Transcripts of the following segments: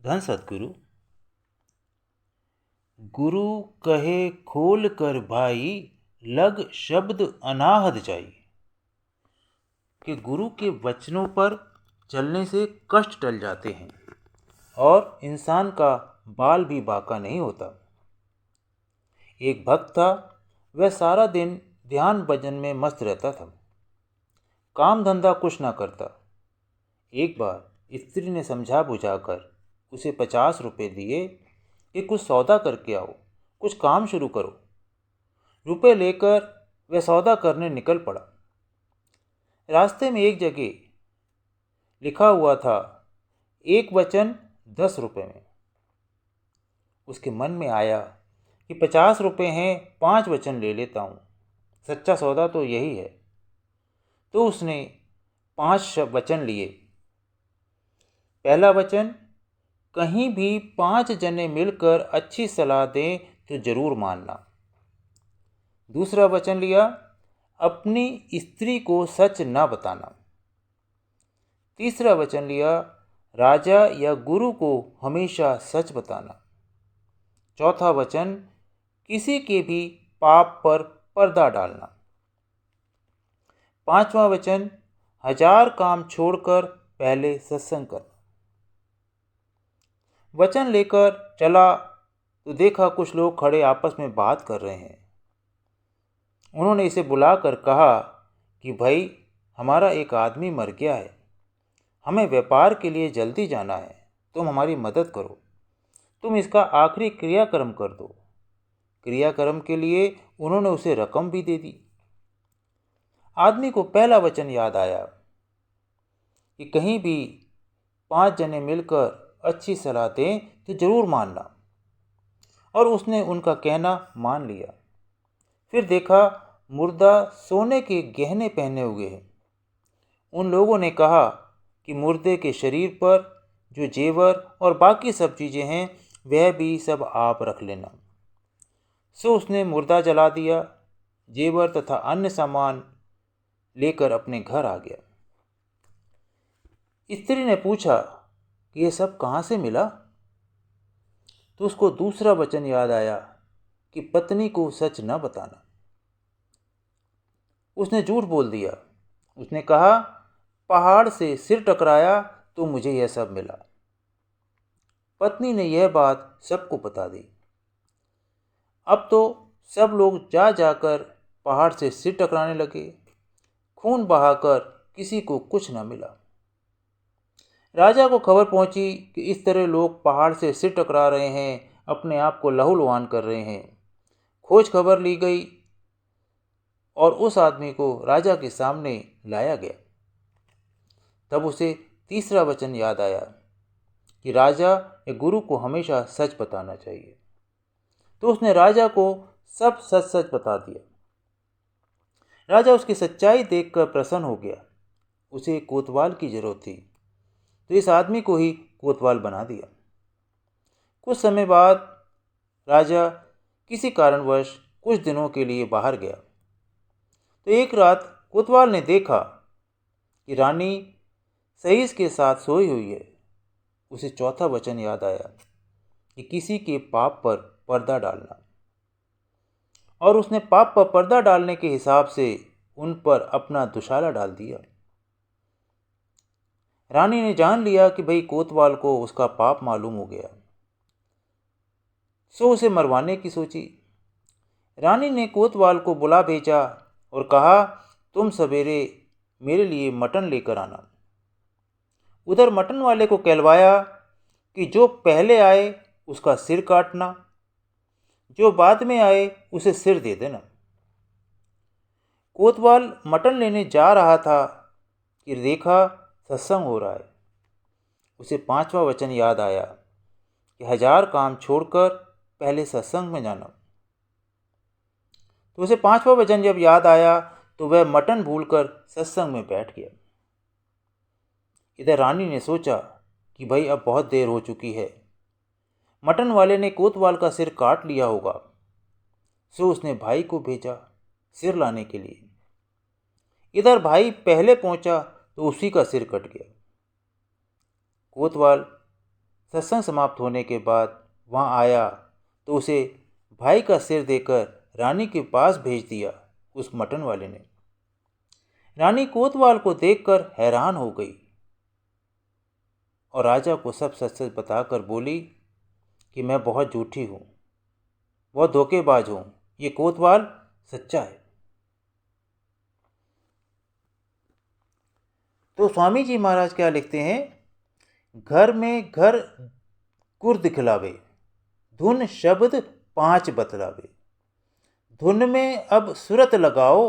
धन सतगुरु। गुरु कहे खोल कर भाई, लग शब्द अनाहद जाई। कि गुरु के वचनों पर चलने से कष्ट टल जाते हैं और इंसान का बाल भी बांका नहीं होता। एक भक्त था, वह सारा दिन ध्यान भजन में मस्त रहता था, काम धंधा कुछ ना करता। एक बार स्त्री ने समझा बुझाकर उसे 50 रुपये दिए कि कुछ सौदा करके आओ, कुछ काम शुरू करो। रुपए लेकर वह सौदा करने निकल पड़ा। रास्ते में एक जगह लिखा हुआ था, एक वचन 10 रुपये में। उसके मन में आया कि 50 रुपये हैं, 5 वचन ले लेता हूँ, सच्चा सौदा तो यही है। तो उसने 5 वचन लिए। पहला वचन, कहीं भी 5 जने मिलकर अच्छी सलाह दें तो जरूर मानना। दूसरा वचन लिया, अपनी स्त्री को सच न बताना। तीसरा वचन लिया, राजा या गुरु को हमेशा सच बताना। चौथा वचन, किसी के भी पाप पर पर्दा डालना। पांचवा वचन, 1000 काम छोड़कर पहले सत्संग करना। वचन लेकर चला तो देखा कुछ लोग खड़े आपस में बात कर रहे हैं। उन्होंने इसे बुलाकर कहा कि भाई, हमारा एक आदमी मर गया है, हमें व्यापार के लिए जल्दी जाना है, तुम हमारी मदद करो, तुम इसका आखिरी क्रियाक्रम कर दो। क्रियाक्रम के लिए उन्होंने उसे रकम भी दे दी। आदमी को पहला वचन याद आया कि कहीं भी 5 जने मिलकर अच्छी सलाह दें तो जरूर मानना, और उसने उनका कहना मान लिया। फिर देखा मुर्दा सोने के गहने पहने हुए है। उन लोगों ने कहा कि मुर्दे के शरीर पर जो जेवर और बाकी सब चीज़ें हैं वह भी सब आप रख लेना। सो उसने मुर्दा जला दिया, जेवर तथा अन्य सामान लेकर अपने घर आ गया। स्त्री ने पूछा कि यह सब कहाँ से मिला? तो उसको दूसरा वचन याद आया कि पत्नी को सच न बताना। उसने झूठ बोल दिया। उसने कहा, पहाड़ से सिर टकराया तो मुझे यह सब मिला। पत्नी ने यह बात सबको बता दी। अब तो सब लोग जा जाकर पहाड़ से सिर टकराने लगे। खून बहाकर किसी को कुछ न मिला। राजा को खबर पहुंची कि इस तरह लोग पहाड़ से सिर टकरा रहे हैं, अपने आप को लहूलुहान कर रहे हैं। खोज खबर ली गई और उस आदमी को राजा के सामने लाया गया। तब उसे तीसरा वचन याद आया कि राजा या गुरु को हमेशा सच बताना चाहिए। तो उसने राजा को सब सच सच बता दिया। राजा उसकी सच्चाई देखकर प्रसन्न हो गया। उसे कोतवाल की जरूरत थी, तो इस आदमी को ही कोतवाल बना दिया। कुछ समय बाद राजा किसी कारणवश कुछ दिनों के लिए बाहर गया। तो एक रात कोतवाल ने देखा कि रानी सहीस के साथ सोई हुई है। उसे चौथा वचन याद आया कि किसी के पाप पर पर्दा डालना, और उसने पाप पर पर्दा डालने के हिसाब से उन पर अपना दुशाला डाल दिया। रानी ने जान लिया कि भाई कोतवाल को उसका पाप मालूम हो गया, सो उसे मरवाने की सोची। रानी ने कोतवाल को बुला भेजा और कहा, तुम सवेरे मेरे लिए मटन लेकर आना। उधर मटन वाले को कहलवाया कि जो पहले आए उसका सिर काटना, जो बाद में आए उसे सिर दे देना। कोतवाल मटन लेने जा रहा था कि देखा सत्संग हो रहा है। उसे 5वां वचन याद आया कि 1000 काम छोड़कर पहले सत्संग में जाना। तो उसे 5वां वचन जब याद आया तो वह मटन भूलकर सत्संग में बैठ गया। इधर रानी ने सोचा कि भाई अब बहुत देर हो चुकी है, मटन वाले ने कोतवाल का सिर काट लिया होगा। सो उसने भाई को भेजा सिर लाने के लिए। इधर भाई पहले पहुंचा तो उसी का सिर कट गया। कोतवाल सत्संग समाप्त होने के बाद वहाँ आया तो उसे भाई का सिर देकर रानी के पास भेज दिया। उस मटन वाले ने। रानी कोतवाल को देखकर हैरान हो गई और राजा को सब सच सच बताकर बोली कि मैं बहुत झूठी हूँ, बहुत धोखेबाज हूँ, ये कोतवाल सच्चा है। तो स्वामी जी महाराज क्या लिखते हैं, घर में घर गुर दिखलावे, धुन शब्द 5 बतलावे। धुन में अब सूरत लगाओ,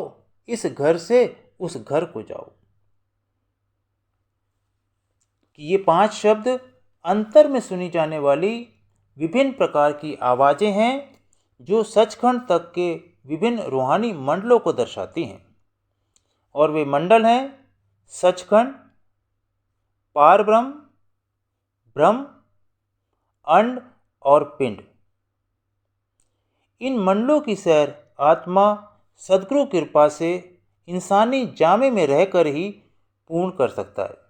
इस घर से उस घर को जाओ। कि ये 5 शब्द अंतर में सुनी जाने वाली विभिन्न प्रकार की आवाज़ें हैं जो सचखंड तक के विभिन्न रूहानी मंडलों को दर्शाती हैं। और वे मंडल हैं सचखंड, पारब्रह्म, ब्रह्म, अंड और पिंड। इन मंडलों की सैर आत्मा सद्गुरु कृपा से इंसानी जामे में रहकर ही पूर्ण कर सकता है।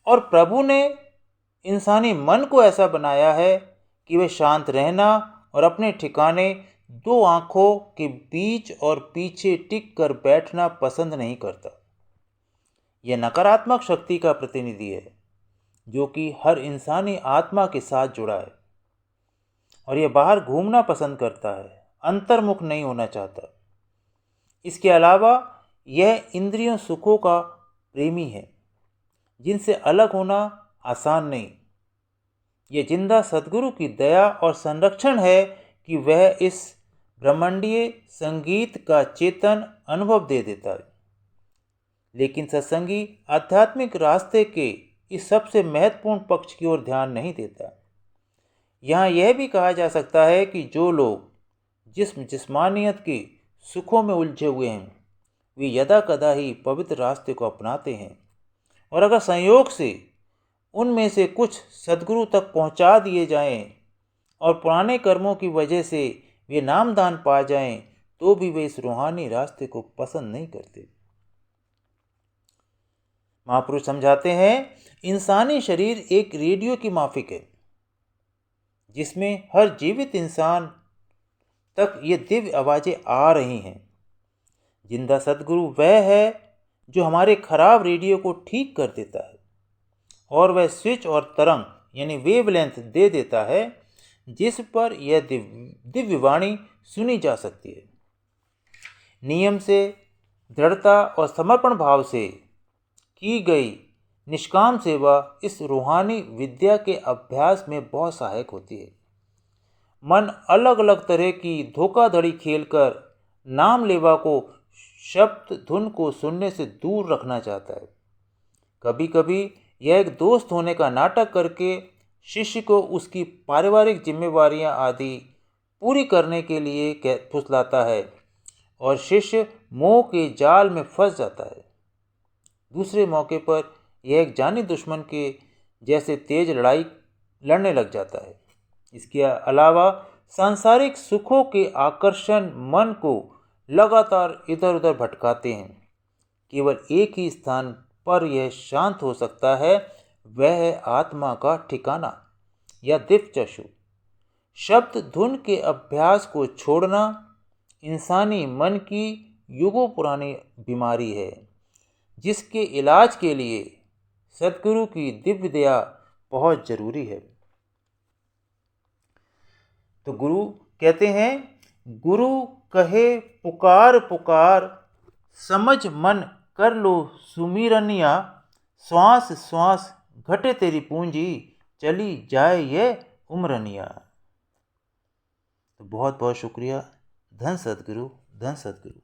और प्रभु ने इंसानी मन को ऐसा बनाया है कि वह शांत रहना और अपने ठिकाने 2 आँखों के बीच और पीछे टिक कर बैठना पसंद नहीं करता। यह नकारात्मक शक्ति का प्रतिनिधि है जो कि हर इंसानी आत्मा के साथ जुड़ा है और यह बाहर घूमना पसंद करता है, अंतर्मुख नहीं होना चाहता। इसके अलावा यह इंद्रियों सुखों का प्रेमी है जिनसे अलग होना आसान नहीं। यह जिंदा सद्गुरु की दया और संरक्षण है कि वह इस ब्रह्मांडीय संगीत का चेतन अनुभव दे देता है। लेकिन सत्संगी आध्यात्मिक रास्ते के इस सबसे महत्वपूर्ण पक्ष की ओर ध्यान नहीं देता। यहाँ यह भी कहा जा सकता है कि जो लोग जिस्मानियत के सुखों में उलझे हुए हैं वे यदा कदा ही पवित्र रास्ते को अपनाते हैं, और अगर संयोग से उनमें से कुछ सद्गुरु तक पहुंचा दिए जाएं और पुराने कर्मों की वजह से वे नामदान पा जाएं तो भी वे इस रूहानी रास्ते को पसंद नहीं करते। महापुरुष समझाते हैं, इंसानी शरीर एक रेडियो की माफिक है जिसमें हर जीवित इंसान तक ये दिव्य आवाज़ें आ रही हैं। जिंदा सद्गुरु वह है जो हमारे खराब रेडियो को ठीक कर देता है और वह स्विच और तरंग यानी वेवलेंथ दे देता है जिस पर यह दिव्य वाणी सुनी जा सकती है। नियम से, दृढ़ता और समर्पण भाव से की गई निष्काम सेवा इस रूहानी विद्या के अभ्यास में बहुत सहायक होती है। मन अलग अलग तरह की धोखाधड़ी खेलकर नाम लेवा को, शब्द धुन को सुनने से दूर रखना चाहता है। कभी कभी यह एक दोस्त होने का नाटक करके शिष्य को उसकी पारिवारिक जिम्मेवारियां आदि पूरी करने के लिए फुसलाता है और शिष्य मोह के जाल में फंस जाता है। दूसरे मौके पर यह एक जानी दुश्मन के जैसे तेज लड़ाई लड़ने लग जाता है। इसके अलावा सांसारिक सुखों के आकर्षण मन को लगातार इधर उधर भटकाते हैं। केवल एक ही स्थान पर यह शांत हो सकता है, वह है आत्मा का ठिकाना या दिव्य चक्षु। शब्द धुन के अभ्यास को छोड़ना इंसानी मन की युगों पुरानी बीमारी है जिसके इलाज के लिए सद्गुरु की दिव्य दया बहुत जरूरी है। तो गुरु कहते हैं, गुरु कहे पुकार पुकार, समझ मन कर लो सुमिरनिया, श्वास श्वास घटे तेरी पूंजी, चली जाए ये उम्रनिया। तो बहुत बहुत शुक्रिया। धन सद्गुरु, धन सद्गुरु।